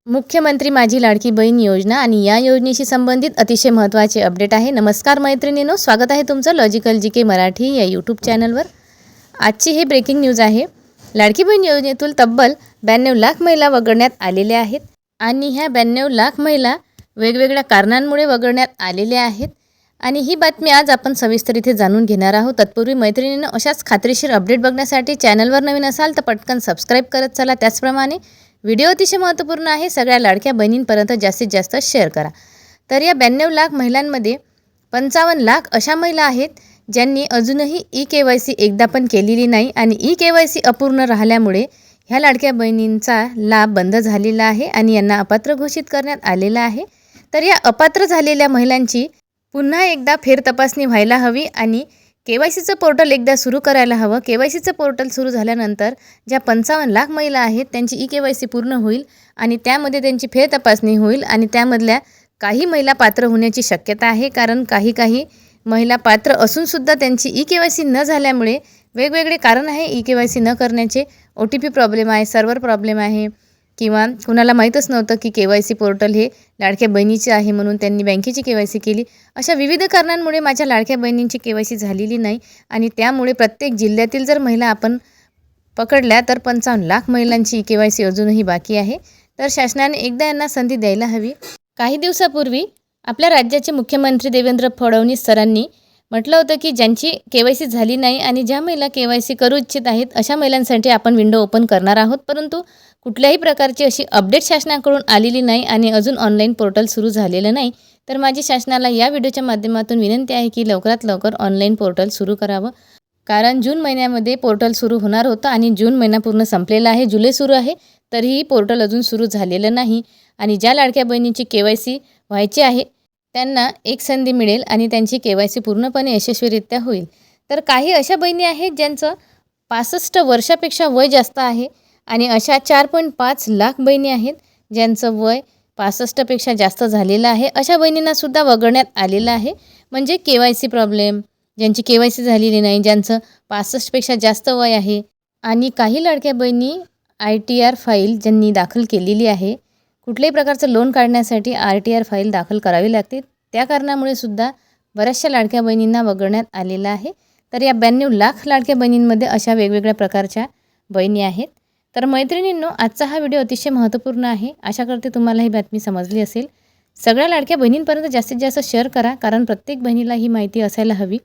मुख्यमंत्री माझी लाडकी बहीण योजना आणि या योजनेशी संबंधित अतिशय महत्त्वाचे अपडेट आहे. नमस्कार मैत्रिणींनो, स्वागत आहे तुमचं लॉजिकल जी के मराठी या यूट्यूब चॅनलवर. आजची हे ब्रेकिंग न्यूज आहे. लाडकी बहीण योजनेतून तब्बल 92 लाख महिला वगळण्यात आलेल्या आहेत आणि ह्या 92 लाख महिला वेगवेगळ्या कारणांमुळे वगळण्यात आलेल्या आहेत आणि ही बातमी आज आपण सविस्तर इथे जाणून घेणार आहोत. तत्पूर्वी मैत्रिणींनो, अशाच खात्रीशीर अपडेट बघण्यासाठी चॅनलवर नवीन असाल तर पटकन सबस्क्राईब करत चला. त्याचप्रमाणे व्हिडिओ अतिशय महत्त्वपूर्ण आहे, सगळ्या लाडक्या बहिणींपर्यंत जास्तीत जास्त शेअर करा. तर या 92 लाख महिलांमध्ये 55 लाख अशा महिला आहेत ज्यांनी अजूनही ई-KYC एकदा पण केलेली नाही आणि ई-KYC अपूर्ण राहिल्यामुळे ह्या लाडक्या बहिणींचा लाभ बंद झालेला आहे आणि यांना अपात्र घोषित करण्यात आलेला आहे. तर या अपात्र झालेल्या महिलांची पुन्हा एकदा फेरतपासणी व्हायला हवी आणि KYCचं पोर्टल एकदा सुरू करायला हवं. KYCचं पोर्टल सुरू झाल्यानंतर ज्या 55 लाख महिला आहेत त्यांची ई-KYC पूर्ण होईल आणि त्यामध्ये त्यांची फेरतपासणी होईल आणि त्यामधल्या काही महिला पात्र होण्याची शक्यता आहे. कारण काही महिला पात्र असूनसुद्धा त्यांची ई-KYC न झाल्यामुळे वेगवेगळे कारण आहे ई-KYC न करण्याचे. OTP प्रॉब्लेम आहे, सर्व्हर प्रॉब्लेम आहे किंवा कुणाला माहीतच नव्हतं की KYC पोर्टल हे लाडक्या बहिणीचे आहे म्हणून त्यांनी बँकेची KYC केली. अशा विविध कारणांमुळे माझ्या लाडक्या बहिणींची KYC झालेली नाही आणि त्यामुळे प्रत्येक जिल्ह्यातील जर महिला आपण पकडल्या तर 55 लाख महिलांची ई-KYC अजूनही बाकी आहे. तर शासनाने एकदा यांना संधी द्यायला हवी. काही दिवसापूर्वी आपल्या राज्याचे मुख्यमंत्री देवेंद्र फडणवीस सरांनी म्हटलं होतं की ज्यांची KYC झाली नाही आणि ज्या महिला KYC करू इच्छित आहेत अशा महिलांसाठी आपण विंडो ओपन करणार आहोत. परंतु कुठल्याही प्रकारची अशी अपडेट शासनाकडून आलेली नाही आणि अजून ऑनलाईन पोर्टल सुरू झालेलं नाही. तर माझी शासनाला या व्हिडिओच्या माध्यमातून विनंती आहे की लवकरात लवकर ऑनलाईन पोर्टल सुरू करावं. कारण जून महिन्यामध्ये पोर्टल सुरू होणार होतं आणि जून महिना पूर्ण संपलेला आहे, जुलै सुरू आहे, तरीही पोर्टल अजून सुरू झालेलं नाही. आणि ज्या लाडक्या बहिणींची KYC व्हायची आहे त्यांना एक संधी मिळेल आणि त्यांची KYC पूर्णपणे यशस्वीरित्या होईल. तर काही अशा बहिणी आहेत ज्यांचं 65 वर्षापेक्षा वय जास्त आहे आणि अशा 4.5 लाख बहिणी आहेत ज्यांचं वय 65पेक्षा जास्त झालेलं आहे. अशा बहिणींनासुद्धा वगळण्यात आलेलं आहे. म्हणजे KYC प्रॉब्लेम, ज्यांची KYC झालेली नाही, ज्यांचं 65पेक्षा जास्त वय आहे आणि काही लाडक्या बहिणी ITR फाईल ज्यांनी दाखल केलेली आहे. कुठल्याही प्रकारचं लोन काढण्यासाठी RTR फाईल दाखल करावी लागते. त्या कारणामुळे सुद्धा बऱ्याचशा लाडक्या बहिणींना वगळण्यात आलेलं आहे. तर या 92 लाख लाडक्या बहिणींमध्ये अशा वेगवेगळ्या प्रकारच्या बहिणी आहेत. तर मैत्रिणींनो, आजचा हा व्हिडिओ अतिशय महत्त्वपूर्ण आहे. आशा करते तुम्हाला ही बातमी समजली असेल. सगळ्या लाडक्या बहिणींपर्यंत जास्तीत जास्त शेअर करा, कारण प्रत्येक बहिणीला ही माहिती असायला हवी.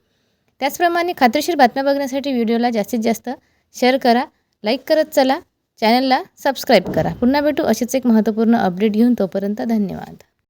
त्याचप्रमाणे खात्रीशीर बातम्या बघण्यासाठी व्हिडिओला जास्तीत जास्त शेअर करा, लाईक करत चला, चॅनलला सबस्क्राईब करा. पुन्हा भेटू अशीच एक महत्त्वपूर्ण अपडेट घेऊन. तोपर्यंत धन्यवाद.